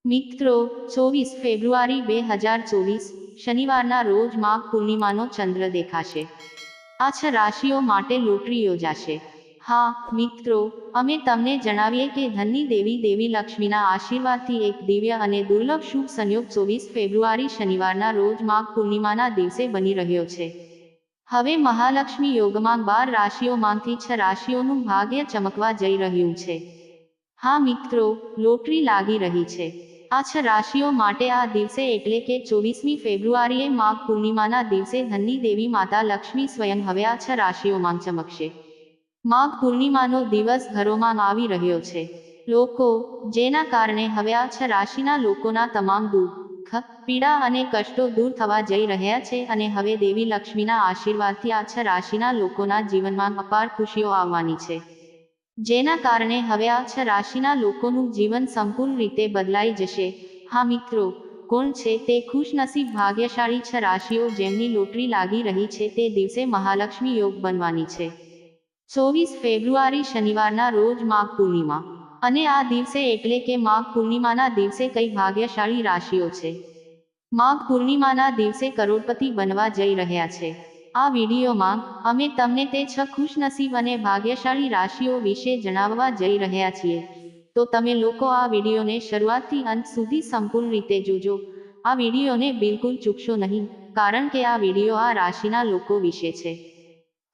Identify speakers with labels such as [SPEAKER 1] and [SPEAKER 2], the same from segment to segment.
[SPEAKER 1] મિત્રો, 24 ફેબ્રુઆરી 2024 શનિવારના રોજ માઘ પૂર્ણિમાનો ચંદ્ર દેખાશે. આ 6 રાશિઓ માટે લોટરી યોજાશે. હા મિત્રો, અમે તમને જણાવીએ કે ધનની દેવી દેવી લક્ષ્મીના આશીર્વાદથી એક દિવ્ય અને દુર્લભ શુભ સંયોગ 24 ફેબ્રુઆરી શનિવારના રોજ માઘ પૂર્ણિમાના દિવસે બની રહ્યો છે. હવે મહાલક્ષ્મી યોગમાં 12 રાશિઓમાંથી 6 રાશિઓનું ભાગ્ય ચમકવા જઈ રહ્યું છે. હા મિત્રો, લોટરી લાગી રહી છે. આ 6 રાશિઓ માટે આ દિવસે એટલે કે 24મી ફેબ્રુઆરીએ માઘ પૂર્ણિમાના દિવસે ધનની દેવી માતા લક્ષ્મી સ્વયં હવે આ 6 રાશિઓમાં ચમકશે. માઘ પૂર્ણિમાનો દિવસ ઘરોમાં આવી રહ્યો છે. લોકો, જેના કારણે હવે આ 6 રાશિના લોકોના તમામ દુઃખ, પીડા અને કષ્ટો દૂર થવા જઈ રહ્યા છે અને હવે દેવી લક્ષ્મીના આશીર્વાદથી આ 6 રાશિના લોકોના જીવનમાં અપાર ખુશીઓ આવવાની છે. જેના કારણે હવે આ 6 રાશિના લોકોનું જીવન સંપૂર્ણ રીતે બદલાઈ જશે. હા મિત્રો, કોણ છે તે ખુશનસીબ ભાગ્યશાળી 6 રાશિઓ જેમની લોટરી લાગી રહી છે તે દિવસે મહાલક્ષ્મી યોગ બનવાની છે? 24 ફેબ્રુઆરી શનિવારના રોજ માઘ પૂર્ણિમા. અને આ દિવસે એટલે કે માઘ પૂર્ણિમાના દિવસે કઈ ભાગ્યશાળી રાશિઓ છે? માઘ પૂર્ણિમાના દિવસે કરોડપતિ બનવા જઈ રહ્યા છે. આ વિડીયોમાં અમે તમને તે 6 ખુશનસીબ અને ભાગ્યશાળી રાશિઓ વિશે જણાવવા જઈ રહ્યા છીએ. તો તમે લોકો આ વિડીયોને શરૂઆતથી અંત સુધી સંપૂર્ણ રીતે જોજો. આ વિડીયોને બિલકુલ ચૂકશો નહીં, કારણ કે આ વિડીયો આ રાશિના લોકો વિશે છે.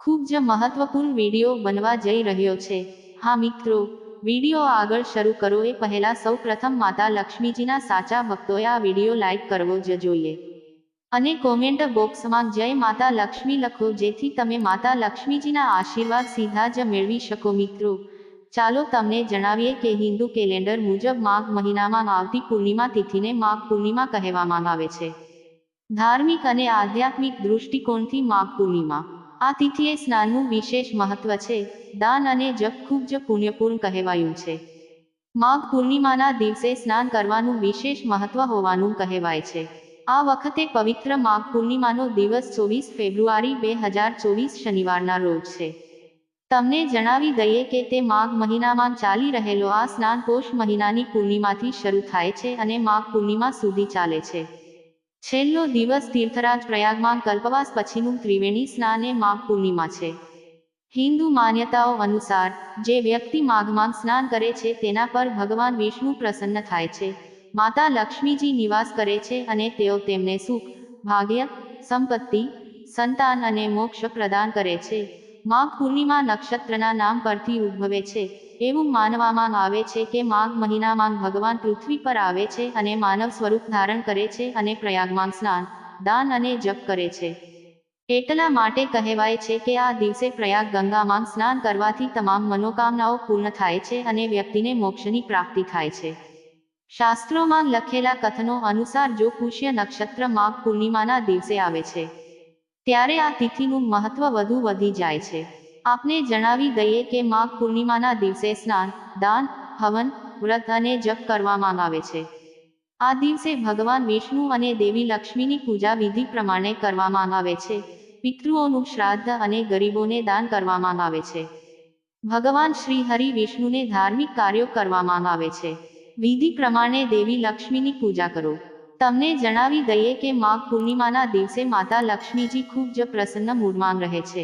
[SPEAKER 1] ખૂબ જ મહત્વપૂર્ણ વિડીયો બનવા જઈ રહ્યો છે. હા મિત્રો, વિડીયો આગળ શરૂ કરો એ પહેલા સૌ પ્રથમ માતા લક્ષ્મીજીના સાચા ભક્તોએ આ વિડીયો લાઈક કરવો જ જોઈએ. અને કોમેન્ટ બોક્સમાં જય માતા લક્ષ્મી લખો, જેથી તમે માતા લક્ષ્મીજીના આશીર્વાદ સીધા જ મેળવી શકો. મિત્રો, ચાલો તમને જણાવીએ કે હિન્દુ કેલેન્ડર મુજબ માઘ મહિનામાં આવતી પૂર્ણિમા તિથિને માઘ પૂર્ણિમા કહેવામાં આવે છે. ધાર્મિક અને આધ્યાત્મિક દૃષ્ટિકોણથી માઘ પૂર્ણિમા આ તિથિએ સ્નાનનું વિશેષ મહત્વ છે. દાન અને જપ ખૂબ જ પુણ્યપૂર્ણ કહેવાયું છે. માઘ પૂર્ણિમાના દિવસે સ્નાન કરવાનું વિશેષ મહત્વ હોવાનું કહેવાય છે. આ વખતે પવિત્ર માઘ પૂર્ણિમાનો દિવસ 24 ફેબ્રુઆરી 2024 શનિવારના રોજ છે. તમને જણાવી દઈએ કે તે માઘ મહિનામાં ચાલી રહેલો આ સ્નાન પોષ મહિનાની પૂર્ણિમાથી શરૂ થાય છે અને માઘ પૂર્ણિમા સુધી ચાલે છે. છેલ્લો દિવસ તીર્થરાજ પ્રયાગમાં કલ્પવાસ પછીનું ત્રિવેણી સ્નાન એ માઘ પૂર્ણિમા છે. હિન્દુ માન્યતાઓ અનુસાર, જે વ્યક્તિ માઘમાં સ્નાન કરે છે તેના પર ભગવાન વિષ્ણુ પ્રસન્ન થાય છે, માતા લક્ષ્મીજી નિવાસ કરે છે અને તેઓ તેમને સુખ, ભાગ્ય, સંપત્તિ, સંતાન અને મોક્ષ પ્રદાન કરે છે. માઘ પૂર્ણિમા નક્ષત્રના નામ પરથી ઉદ્ભવે છે. એવું માનવામાં આવે છે કે માઘ મહિનામાં ભગવાન પૃથ્વી પર આવે છે અને માનવ સ્વરૂપ ધારણ કરે છે અને પ્રયાગમાં સ્નાન, દાન અને જપ કરે છે. એટલા માટે કહેવાય છે કે આ દિવસે પ્રયાગ ગંગામાં સ્નાન કરવાથી તમામ મનોકામનાઓ પૂર્ણ થાય છે અને વ્યક્તિને મોક્ષની પ્રાપ્તિ થાય છે. શાસ્ત્રોમાં લખેલા કથનો અનુસાર જો પુષ્ય નક્ષત્ર માઘ પૂર્ણિમાના દિવસે આવે છે, ત્યારે આ તિથિનું મહત્વ વધુ વધી જાય છે. આપને જણાવી દઈએ કે માઘ પૂર્ણિમાના દિવસે સ્નાન, દાન, હવન, વ્રત અને જપ કરવામાં આવે છે. આ દિવસે ભગવાન વિષ્ણુ અને દેવી લક્ષ્મીની પૂજા વિધિ પ્રમાણે કરવામાં આવે છે. પિતૃઓનું શ્રાદ્ધ અને ગરીબોને દાન કરવામાં આવે છે. ભગવાન શ્રી હરિ વિષ્ણુને ધાર્મિક કાર્યો કરવામાં આવે છે. વિધિ પ્રમાણે દેવી લક્ષ્મીની પૂજા કરો. તમને જણાવી દઈએ કે માઘ પૂર્ણિમાના દિવસે માતા લક્ષ્મીજી ખૂબ જ પ્રસન્ન મૂડમાં રહે છે.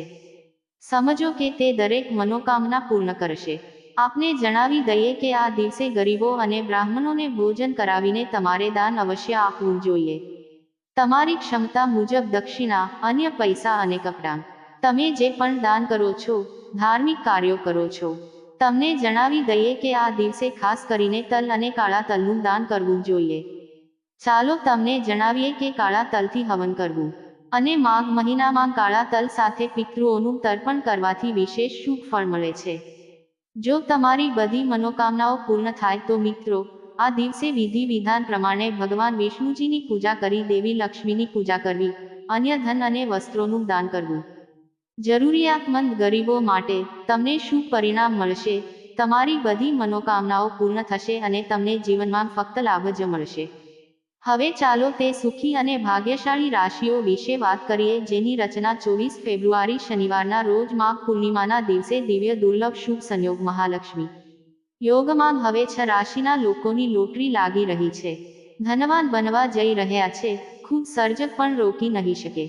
[SPEAKER 1] સમજો કે તે દરેક મનોકામના પૂર્ણ કરશે. આપને જણાવી દઈએ કે આ દિવસે ગરીબો અને બ્રાહ્મણોને ભોજન કરાવીને તમારે દાન અવશ્ય આપવું જોઈએ. તમારી ક્ષમતા મુજબ દક્ષિણા, અન્ય પૈસા અને કપડાં, તમે જે પણ દાન કરો છો, ધાર્મિક કાર્યો કરો છો, તમને જણાવી દઈએ કે આ દિવસે ખાસ કરીને તલ અને કાળા તલનું દાન કરવું જોઈએ. ચાલો તમને જણાવીએ કે કાળા તલથી હવન કરવું અને માઘ મહિનામાં કાળા તલ સાથે પિતૃઓનું તર્પણ કરવાથી વિશેષ શુભ ફળ મળે છે. જો તમારી બધી મનોકામનાઓ પૂર્ણ થાય તો મિત્રો, આ દિવસે વિધિ વિધાન પ્રમાણે ભગવાન વિષ્ણુજીની પૂજા કરી દેવી લક્ષ્મીની પૂજા કરવી, અન્ય ધન અને વસ્ત્રોનું દાન કરવું. જરૂરિયાતમંદ ગરીબો માટે તમને શુભ પરિણામ મળશે. તમારી બધી મનોકામનાઓ પૂર્ણ થશે અને તમને જીવનમાં ફક્ત લાભ જ મળશે. હવે ચાલો તે સુખી અને ભાગ્યશાળી રાશિઓ વિશે વાત કરીએ જેની રચના 24 ફેબ્રુઆરી શનિવારના રોજ માઘ પૂર્ણિમાના દિવસે દિવ્ય દુર્લભ શુભ સંયોગ મહાલક્ષ્મી યોગમાં હવે 6 રાશિના લોકોની લોટરી લાગી રહી છે. ધનવાન બનવા જઈ રહ્યા છે. ખૂબ સર્જક પણ રોકી નહીં શકે.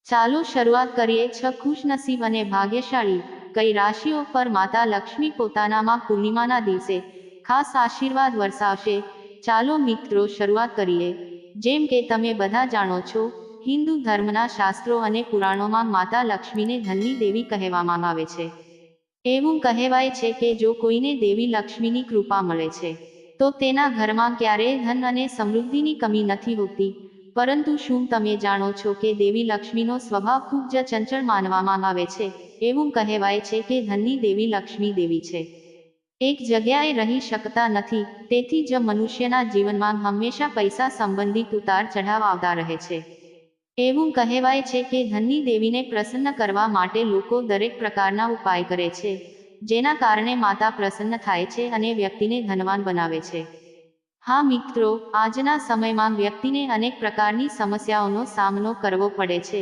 [SPEAKER 1] ચાલો શરૂઆત કરીએ 6 ખુશનસીબ અને ભાગ્યશાળી કઈ રાશિઓ પર માતા લક્ષ્મી પોતાના માં પૂર્ણિમાના દિવસે ખાસ આશીર્વાદ વરસાવશે. ચાલો મિત્રો શરૂઆત કરીએ. જેમ કે તમે બધા જાણો છો, હિન્દુ ધર્મના શાસ્ત્રો અને પુરાણોમાં માતા લક્ષ્મીને ધનની દેવી કહેવામાં આવે છે. એવું કહેવાય છે કે જો કોઈને દેવી લક્ષ્મીની કૃપા મળે છે, તો તેના ઘરમાં ક્યારેય ધન અને સમૃદ્ધિની કમી નથી હોતી. પરંતુ શું તમે જાણો છો કે દેવી લક્ષ્મીનો સ્વભાવ ખૂબ જ ચંચળ માનવામાં આવે છે? એવું કહેવાય છે કે ધનની દેવી લક્ષ્મી દેવી છે. એક જગ્યાએ રહી શકતા નથી, તેથી જ મનુષ્યના જીવનમાં હંમેશા પૈસા સંબંધિત ઉતાર ચઢાવ આવતા રહે છે. એવું કહેવાય છે કે ધનની દેવીને પ્રસન્ન કરવા માટે લોકો દરેક પ્રકારના ઉપાય કરે છે, જેના કારણે માતા પ્રસન્ન થાય છે અને વ્યક્તિને ધનવાન બનાવે છે. હા મિત્રો, આજના સમયમાં વ્યક્તિને અનેક પ્રકારની સમસ્યાઓનો સામનો કરવો પડે છે,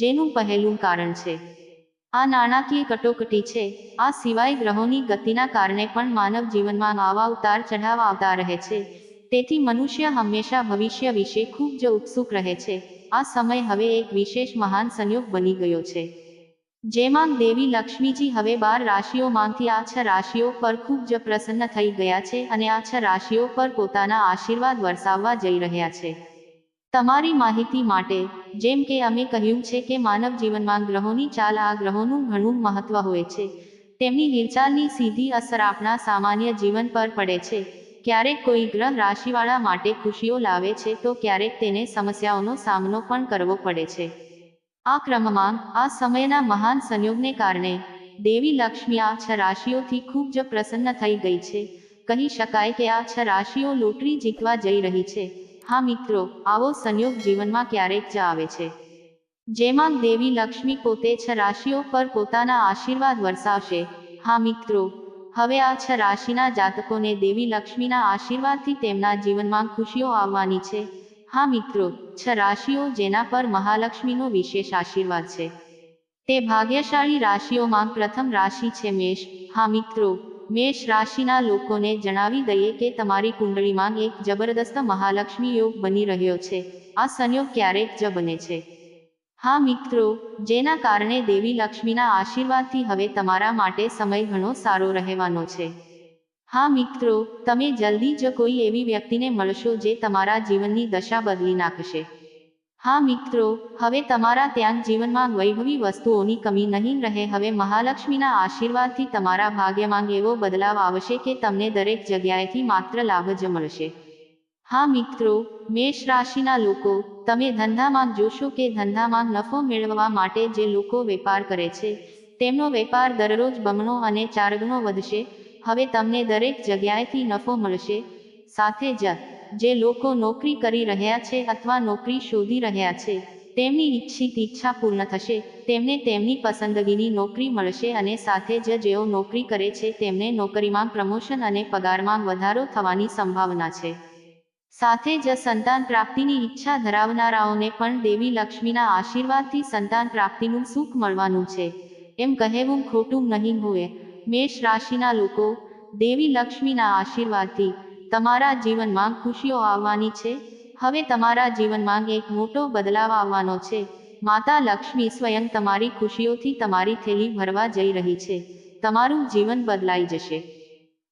[SPEAKER 1] જેનું પહેલું કારણ છે આ નાણાકીય કટોકટી છે. આ સિવાય ગ્રહોની ગતિના કારણે પણ માનવ જીવનમાં આવા ઉતાર ચઢાવ આવતા રહે છે. તેથી મનુષ્ય હંમેશા ભવિષ્ય વિશે ખૂબ જ ઉત્સુક રહે છે. આ સમય હવે એક વિશેષ મહાન સંયોગ બની ગયો છે, જેમાં દેવી લક્ષ્મીજી હવે 12 રાશિઓમાંથી આ 6 રાશિઓ પર ખૂબ જ પ્રસન્ન થઈ ગયા છે અને આ 6 રાશિઓ પર પોતાના આશીર્વાદ વરસાવવા જઈ રહ્યા છે. તમારી માહિતી માટે, જેમ કે અમે કહ્યું છે કે માનવ જીવનમાં ગ્રહોની ચાલ આ ગ્રહોનું ઘણું મહત્વ હોય છે. તેમની હિલચાલની સીધી અસર આપણા સામાન્ય જીવન પર પડે છે. ક્યારેક કોઈ ગ્રહ રાશિવાળા માટે ખુશીઓ લાવે છે તો ક્યારેક તેને સમસ્યાઓનો સામનો પણ કરવો પડે છે. આ ક્રમમાં આ સમયના મહાન સંયોગને કારણે દેવી લક્ષ્મી આ 6 રાશિઓથી ખૂબ જ પ્રસન્ન થઈ ગઈ છે. કહી શકાય કે આ 6 રાશિઓ લોટરી જીતવા જઈ રહી છે. હા મિત્રો, આવો સંયોગ જીવનમાં ક્યારેક જ આવે છે, જેમાં દેવી લક્ષ્મી પોતે 6 રાશિઓ પર પોતાના આશીર્વાદ વરસાવશે. હા મિત્રો, હવે આ 6 રાશિના જાતકોને દેવી લક્ષ્મીના આશીર્વાદથી તેમના જીવનમાં ખુશીઓ આવવાની છે. હા મિત્રો, 6 રાશિઓ જેના પર મહાલક્ષ્મીનો વિશેષ આશીર્વાદ છે, તે ભાગ્યશાળી રાશિઓમાં પ્રથમ રાશિ છે મેષ. હા મિત્રો, મેષ રાશિના લોકોને જણાવી દઈએ કે તમારી કુંડળીમાં એક જબરદસ્ત મહાલક્ષ્મી યોગ બની રહ્યો છે. આ સંયોગ ક્યારેક જ બને છે. હા મિત્રો, જેના કારણે દેવી લક્ષ્મીના આશીર્વાદથી હવે તમારા માટે સમય ઘણો સારો રહેવાનો છે. હા મિત્રો, તમે જલ્દી જ કોઈ એવી વ્યક્તિને મળશો જે તમારા જીવનની દશા બદલી નાખશે. હા મિત્રો, હવે તમારા ત્યાં જીવનમાં વૈભવી વસ્તુઓની કમી નહીં રહે. હવે મહાલક્ષ્મીના આશીર્વાદથી તમારા ભાગ્યમાં એવો બદલાવ આવશે કે તમને દરેક જગ્યાએથી માત્ર લાભ જ મળશે. હા મિત્રો, મેષ રાશિના લોકો, તમે ધંધામાં જોશો કે ધંધામાં નફો મેળવવા માટે જે લોકો વેપાર કરે છે, તેમનો વેપાર દરરોજ બમણો અને ચારગણો વધશે. હવે તમને દરેક જગ્યાએથી નફો મળશે. સાથે જ જે લોકો નોકરી કરી રહ્યા છે અથવા નોકરી શોધી રહ્યા છે, તેમની ઈચ્છિત ઈચ્છા પૂર્ણ થશે. તેમને તેમની પસંદગીની નોકરી મળશે અને સાથે જ જેઓ નોકરી કરે છે તેમને નોકરીમાં પ્રમોશન અને પગારમાં વધારો થવાની સંભાવના છે. સાથે જ સંતાન પ્રાપ્તિની ઈચ્છા ધરાવનારાઓને પણ દેવી લક્ષ્મીના આશીર્વાદથી સંતાન પ્રાપ્તિનું સુખ મળવાનું છે. એમ કહેવું ખોટું નહીં હોય. મેષ રાશિના લોકો, દેવી લક્ષ્મીના આશીર્વાદથી તમારા જીવનમાં ખુશીઓ આવવાની છે. હવે તમારા જીવનમાં એક મોટો બદલાવ આવવાનો છે. માતા લક્ષ્મી સ્વયં તમારી ખુશીઓથી તમારી થેલી ભરવા જઈ રહી છે. તમારું જીવન બદલાઈ જશે.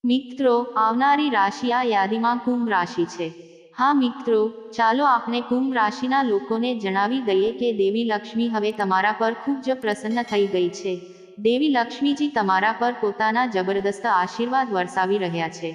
[SPEAKER 1] મિત્રો, આવનારી રાશિ આ યાદીમાં કુંભ રાશિ છે. હા મિત્રો, ચાલો આપણે કુંભ રાશિના લોકોને જણાવી દઈએ કે દેવી લક્ષ્મી હવે તમારા પર ખૂબ જ પ્રસન્ન થઈ ગઈ છે. દેવી લક્ષ્મીજી તમારા પર પોતાના જબરદસ્ત આશીર્વાદ વરસાવી રહ્યા છે,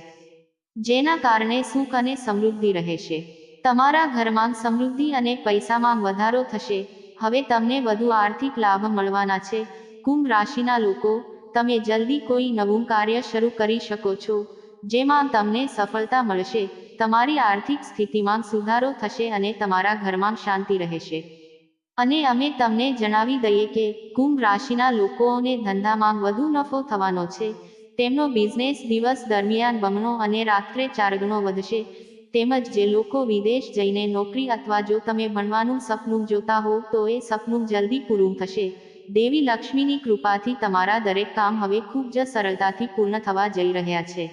[SPEAKER 1] જેના કારણે સુખ અને સમૃદ્ધિ રહેશે. તમારા ઘરમાં સમૃદ્ધિ અને પૈસામાં વધારો થશે. હવે તમને વધુ આર્થિક લાભ મળવાના છે. કુંભ રાશિના લોકો, તમે જલ્દી કોઈ નવું કાર્ય શરૂ કરી શકો છો, જેમાં તમને સફળતા મળશે. તમારી આર્થિક સ્થિતિમાં સુધારો થશે અને તમારા ઘરમાં શાંતિ રહેશે. અને અમે તમને જણાવી દઈએ કે કુંભ રાશિના લોકોને ધંધામાં વધુ નફો થવાનો છે. તેમનો બિઝનેસ દિવસ દરમિયાન બમણો અને રાત્રે ચારગણો વધશે. તેમજ જે લોકો વિદેશ જઈને નોકરી અથવા જો તમે ભણવાનું સપનું જોતા હો તો એ સપનું જલ્દી પૂરું થશે. દેવી લક્ષ્મીની કૃપાથી તમારા દરેક કામ હવે ખૂબ જ સરળતાથી પૂર્ણ થવા જઈ રહ્યા છે.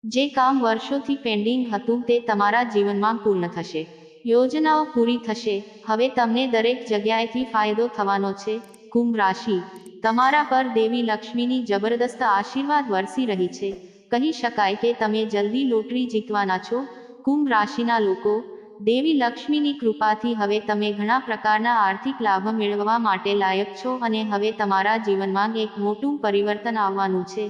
[SPEAKER 1] જે કામ વર્ષોથી પેન્ડિંગ હતું તે તમારા જીવનમાં પૂર્ણ થશે. યોજનાઓ પૂરી થશે. હવે તમને દરેક જગ્યાએથી ફાયદો થવાનો છે. કુંભ રાશિ, તમારા પર દેવી લક્ષ્મીની જબરદસ્ત આશીર્વાદ વરસી રહી છે. કહી શકાય કે તમે જલ્દી લોટરી જીતવાના છો. કુંભ રાશિના લોકો, દેવી લક્ષ્મીની કૃપાથી હવે તમે ઘણા પ્રકારના આર્થિક લાભ મેળવવા માટે લાયક છો અને હવે તમારા જીવનમાં એક મોટું પરિવર્તન આવવાનું છે,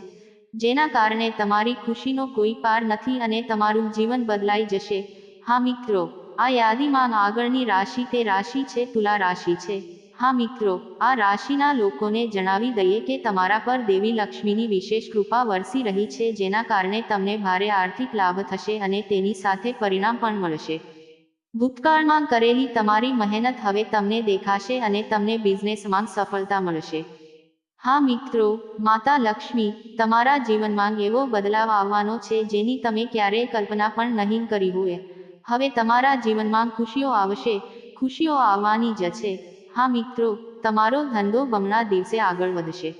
[SPEAKER 1] જેના કારણે તમારી ખુશીનો કોઈ પાર નથી અને તમારું જીવન બદલાઈ જશે. હા મિત્રો, આ યાદીમાં આગળની રાશિ તે રાશિ છે તુલા રાશિ છે. હા મિત્રો, આ રાશિના લોકોને જણાવી દઈએ કે તમારા પર દેવી લક્ષ્મીની વિશેષ કૃપા વરસી રહી છે, જેના કારણે તમને ભારે આર્થિક લાભ થશે અને તેની સાથે પરિણામ પણ મળશે. ભૂતકાળમાં કરેલી તમારી મહેનત હવે તમને દેખાશે અને તમને બિઝનેસમાં સફળતા મળશે. હા મિત્રો, માતા લક્ષ્મી તમારા જીવનમાં એવો બદલાવ આવવાનો છે જેની તમે ક્યારેય કલ્પના પણ નહીં કરી હોય. હવે તમારા જીવનમાં ખુશીઓ આવશે, ખુશીઓ આવવાની જ છે. હા મિત્રો, તમારો ધંધો બમણા દિવસે આગળ વધશે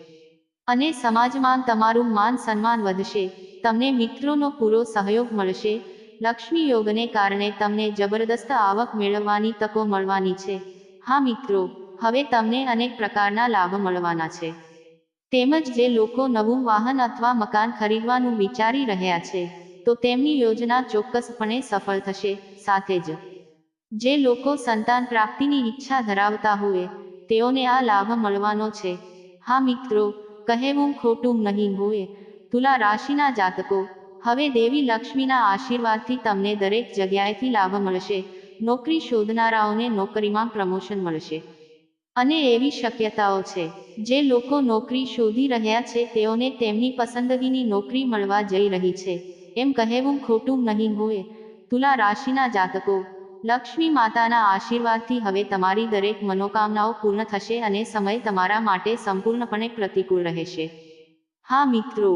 [SPEAKER 1] અને સમાજમાં તમારું માન સન્માન વધશે. તમને મિત્રોનો પૂરો સહયોગ મળશે. લક્ષ્મી યોગને કારણે તમને જબરદસ્ત આવક મેળવવાની તકો મળવાની છે. હા મિત્રો, હવે તમને અનેક પ્રકારના લાભ મળવાના છે. તેમજ જે લોકો નવું વાહન અથવા મકાન ખરીદવાનું વિચારી રહ્યા છે, તો તેમની યોજના ચોક્કસપણે સફળ થશે. સાથે જ જે લોકો સંતાન પ્રાપ્તિની ઈચ્છા ધરાવતા હોય, તેઓને આ લાભ મળવાનો છે. હા મિત્રો, કહેવું ખોટું નહીં હોય. તુલા રાશિના જાતકો, હવે દેવી લક્ષ્મીના આશીર્વાદથી તમને દરેક જગ્યાએથી લાભ મળશે. નોકરી શોધનારાઓને નોકરીમાં પ્રમોશન મળશે અને એવી શક્યતાઓ છે, જે લોકો નોકરી શોધી રહ્યા છે તેઓને તેમની પસંદગીની નોકરી મળવા જઈ રહી છે. એમ કહેવું ખોટું નહીં હોય. તુલા રાશિના જાતકો, લક્ષ્મી માતાના આશીર્વાદથી હવે તમારી દરેક મનોકામનાઓ પૂર્ણ થશે અને સમય તમારા માટે સંપૂર્ણપણે પ્રતિકૂળ રહેશે. હા મિત્રો,